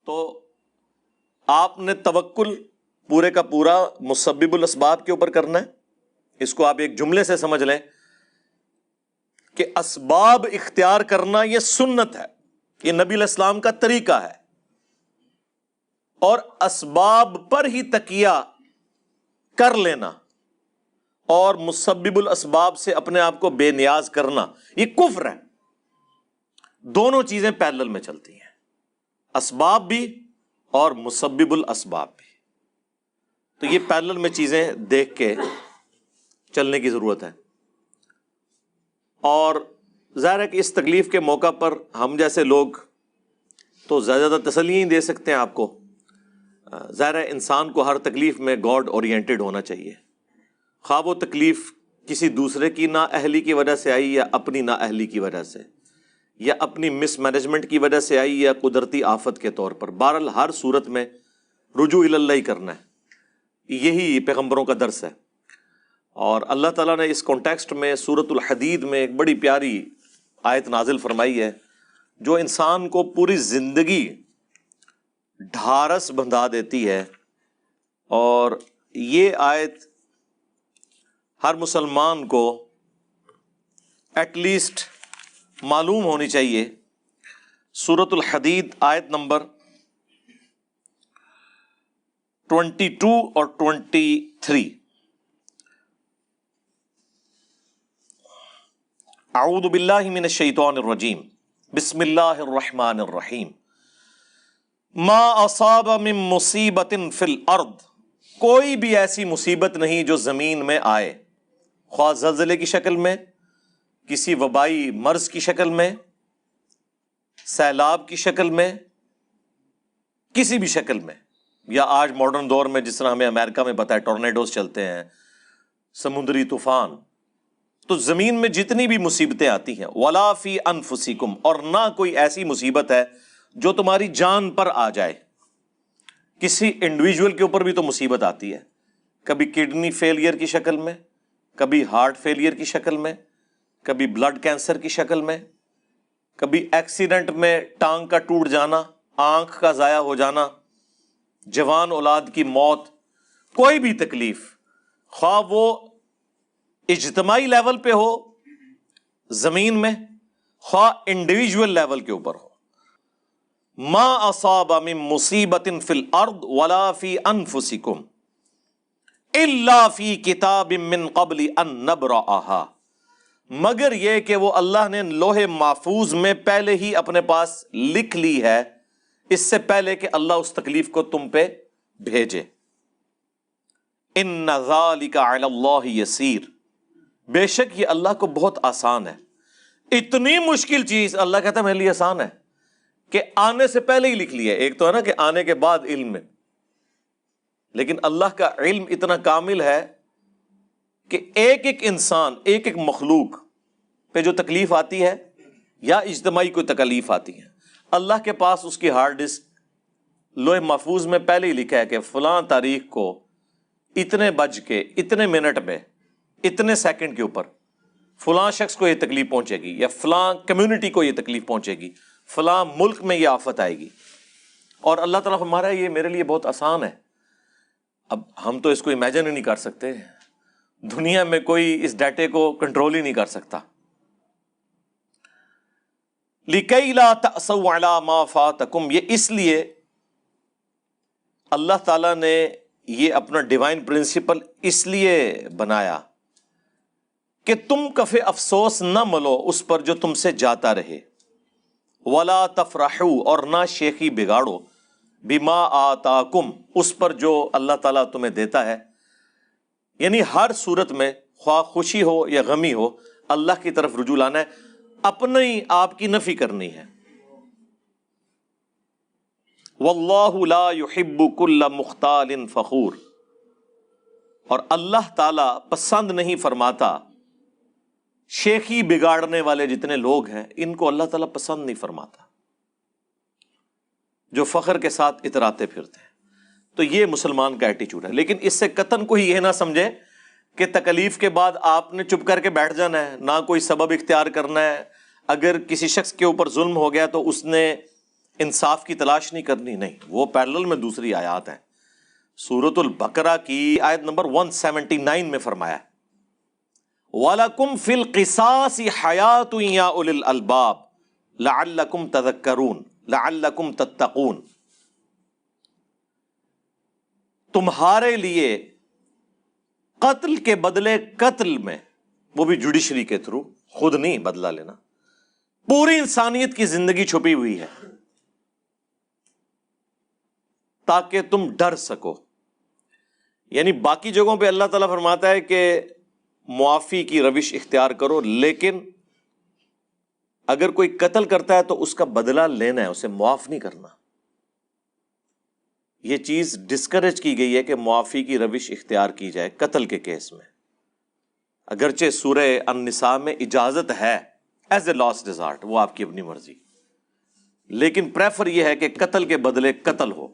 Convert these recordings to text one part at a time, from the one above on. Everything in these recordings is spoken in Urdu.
تو آپ نے توکل پورے کا پورا مسبب الاسباب کے اوپر کرنا ہے۔ اس کو آپ ایک جملے سے سمجھ لیں کہ اسباب اختیار کرنا یہ سنت ہے، یہ نبی علیہ السلام کا طریقہ ہے، اور اسباب پر ہی تکیہ کر لینا اور مسبب الاسباب سے اپنے آپ کو بے نیاز کرنا یہ کفر ہے۔ دونوں چیزیں پیرلل میں چلتی ہیں، اسباب بھی اور مسبب الاسباب بھی۔ تو یہ پیرلل میں چیزیں دیکھ کے چلنے کی ضرورت ہے۔ اور ظاہر ہے کہ اس تکلیف کے موقع پر ہم جیسے لوگ تو زیادہ تسلی نہیں دے سکتے ہیں آپ کو۔ ظاہر ہے انسان کو ہر تکلیف میں گاڈ اورینٹڈ ہونا چاہیے، خواہ وہ تکلیف کسی دوسرے کی نااہلی کی وجہ سے آئی یا اپنی نااہلی کی وجہ سے، یا اپنی مس مینجمنٹ کی وجہ سے آئی یا قدرتی آفت کے طور پر، بہرحال ہر صورت میں رجوع الی اللہ ہی کرنا ہے۔ یہی پیغمبروں کا درس ہے۔ اور اللہ تعالیٰ نے اس کانٹیکسٹ میں سورۃ الحدید میں ایک بڑی پیاری آیت نازل فرمائی ہے جو انسان کو پوری زندگی ڈھارس بندھا دیتی ہے۔ اور یہ آیت ہر مسلمان کو ایٹ لیسٹ معلوم ہونی چاہیے۔ سورۃ الحدید آیت نمبر 22 اور 23۔ اعوذ باللہ من الشیطان الرجیم، بسم اللہ الرحمن الرحیم۔ ما اصاب من مصیبت فی الارض، کوئی بھی ایسی مصیبت نہیں جو زمین میں آئے، خواہ زلزلے کی شکل میں، کسی وبائی مرض کی شکل میں، سیلاب کی شکل میں، کسی بھی شکل میں، یا آج ماڈرن دور میں جس طرح ہمیں امریکہ میں پتہ ہے ٹورنیڈوز چلتے ہیں، سمندری طوفان۔ تو زمین میں جتنی بھی مصیبتیں آتی ہیں، وَلَا فِي أَنفُسِكُمْ، اور نہ کوئی ایسی مصیبت ہے جو تمہاری جان پر آ جائے۔ کسی انڈیویجول کے اوپر بھی تو مصیبت آتی ہے، کبھی کڈنی فیلئر کی شکل میں، کبھی ہارٹ فیلئر کی شکل میں، کبھی بلڈ کینسر کی شکل میں، کبھی ایکسیڈنٹ میں ٹانگ کا ٹوٹ جانا، آنکھ کا ضائع ہو جانا، جوان اولاد کی موت۔ کوئی بھی تکلیف، خواہ وہ اجتماعی لیول پہ ہو زمین میں، خواہ انڈیویجول لیول کے اوپر ہو۔ ما اصاب من مصیبت فی الارض ولا فی انفسکم الا فی کتاب من قبل ان نبرأها، مگر یہ کہ وہ اللہ نے لوح محفوظ میں پہلے ہی اپنے پاس لکھ لی ہے، اس سے پہلے کہ اللہ اس تکلیف کو تم پہ بھیجے۔ ان ذالک علی اللہ یسیر، بے شک یہ اللہ کو بہت آسان ہے۔ اتنی مشکل چیز اللہ کہتا ہے میرے لیے آسان ہے کہ آنے سے پہلے ہی لکھ لیا ہے۔ ایک تو ہے نا کہ آنے کے بعد علم میں، لیکن اللہ کا علم اتنا کامل ہے کہ ایک ایک انسان، ایک ایک مخلوق پہ جو تکلیف آتی ہے یا اجتماعی کوئی تکلیف آتی ہے، اللہ کے پاس اس کی ہارڈ ڈسک لوح محفوظ میں پہلے ہی لکھا ہے کہ فلاں تاریخ کو اتنے بج کے اتنے منٹ میں اتنے سیکنڈ کے اوپر فلاں شخص کو یہ تکلیف پہنچے گی، یا فلاں کمیونٹی کو یہ تکلیف پہنچے گی، فلاں ملک میں یہ آفت آئے گی۔ اور اللہ تعالیٰ ہمارا یہ میرے لیے بہت آسان ہے۔ اب ہم تو اس کو امیجن ہی نہیں کر سکتے، دنیا میں کوئی اس ڈیٹے کو کنٹرول ہی نہیں کر سکتا۔ لِكَيْ لَا تَأْسَوْا عَلَىٰ مَا فَاتَكُمْ، یہ اس لیے اللہ تعالیٰ نے یہ اپنا ڈیوائن پرنسپل اس لیے بنایا کہ تم کف افسوس نہ ملو اس پر جو تم سے جاتا رہے، ولا تفرحوا، اور نہ شیخی بگاڑو، بما آتاکم، اس پر جو اللہ تعالیٰ تمہیں دیتا ہے۔ یعنی ہر صورت میں خواہ خوشی ہو یا غمی ہو، اللہ کی طرف رجوع لانا ہے، اپنی آپ کی نفی کرنی ہے۔ واللہ لا يحب كل مختال فخور، اور اللہ تعالیٰ پسند نہیں فرماتا شیخی بگاڑنے والے جتنے لوگ ہیں، ان کو اللہ تعالیٰ پسند نہیں فرماتا، جو فخر کے ساتھ اتراتے پھرتے ہیں۔ تو یہ مسلمان کا ایٹیچیوڈ ہے۔ لیکن اس سے قطعاً کوئی یہ نہ سمجھے کہ تکلیف کے بعد آپ نے چپ کر کے بیٹھ جانا ہے، نہ کوئی سبب اختیار کرنا ہے۔ اگر کسی شخص کے اوپر ظلم ہو گیا تو اس نے انصاف کی تلاش نہیں کرنی، نہیں، وہ پیرلل میں دوسری آیات ہیں۔ سورۃ البقرہ کی آیت نمبر 179 میں فرمایا وَلَكُمْ فِي الْقِصَاصِ حَيَاةٌ يَا أُولِي الْأَلْبَابِ لَعَلَّكُمْ تَذَكَّرُونَ لَعَلَّكُمْ تَتَّقُونَ، تمہارے لیے قتل کے بدلے قتل میں، وہ بھی جوڈیشری کے تھرو، خود نہیں بدلہ لینا، پوری انسانیت کی زندگی چھپی ہوئی ہے تاکہ تم ڈر سکو۔ یعنی باقی جگہوں پہ اللہ تعالیٰ فرماتا ہے کہ معافی کی روش اختیار کرو، لیکن اگر کوئی قتل کرتا ہے تو اس کا بدلہ لینا ہے، اسے معاف نہیں کرنا۔ یہ چیز ڈسکریج کی گئی ہے کہ معافی کی روش اختیار کی جائے قتل کے کیس میں، اگرچہ سورہ النساء میں اجازت ہے ایز اے لاسٹ ریزارٹ، وہ آپ کی اپنی مرضی، لیکن پریفر یہ ہے کہ قتل کے بدلے قتل ہو،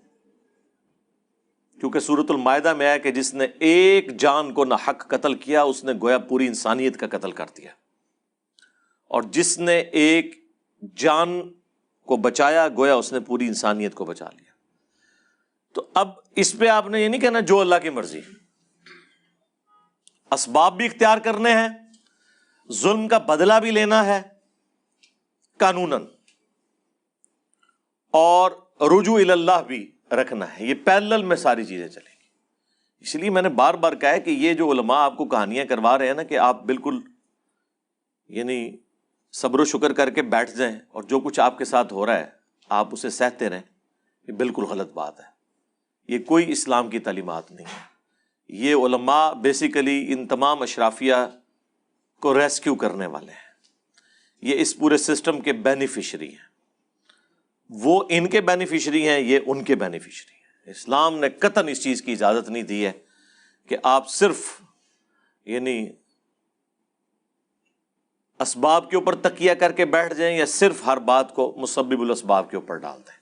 کیونکہ سورۃ المائدہ میں ہے کہ جس نے ایک جان کو نہ حق قتل کیا اس نے گویا پوری انسانیت کا قتل کر دیا، اور جس نے ایک جان کو بچایا گویا اس نے پوری انسانیت کو بچا لیا۔ تو اب اس پہ آپ نے یہ نہیں کہنا جو اللہ کی مرضی، اسباب بھی اختیار کرنے ہیں، ظلم کا بدلہ بھی لینا ہے قانوناً، اور رجوع الی اللہ بھی رکھنا ہے۔ یہ پیرلل میں ساری چیزیں چلیں گی۔ اس لیے میں نے بار بار کہا ہے کہ یہ جو علماء آپ کو کہانیاں کروا رہے ہیں نا، کہ آپ بالکل یعنی صبر و شکر کر کے بیٹھ جائیں اور جو کچھ آپ کے ساتھ ہو رہا ہے آپ اسے سہتے رہیں، یہ بالکل غلط بات ہے۔ یہ کوئی اسلام کی تعلیمات نہیں ہے۔ یہ علماء بیسیکلی ان تمام اشرافیہ کو ریسکیو کرنے والے ہیں، یہ اس پورے سسٹم کے بینیفیشری ہیں، وہ ان کے بینیفیشری ہیں، یہ ان کے بینیفیشری ہیں۔ اسلام نے قطعاً اس چیز کی اجازت نہیں دی ہے کہ آپ صرف یعنی اسباب کے اوپر تکیہ کر کے بیٹھ جائیں یا صرف ہر بات کو مسبب الاسباب کے اوپر ڈال دیں۔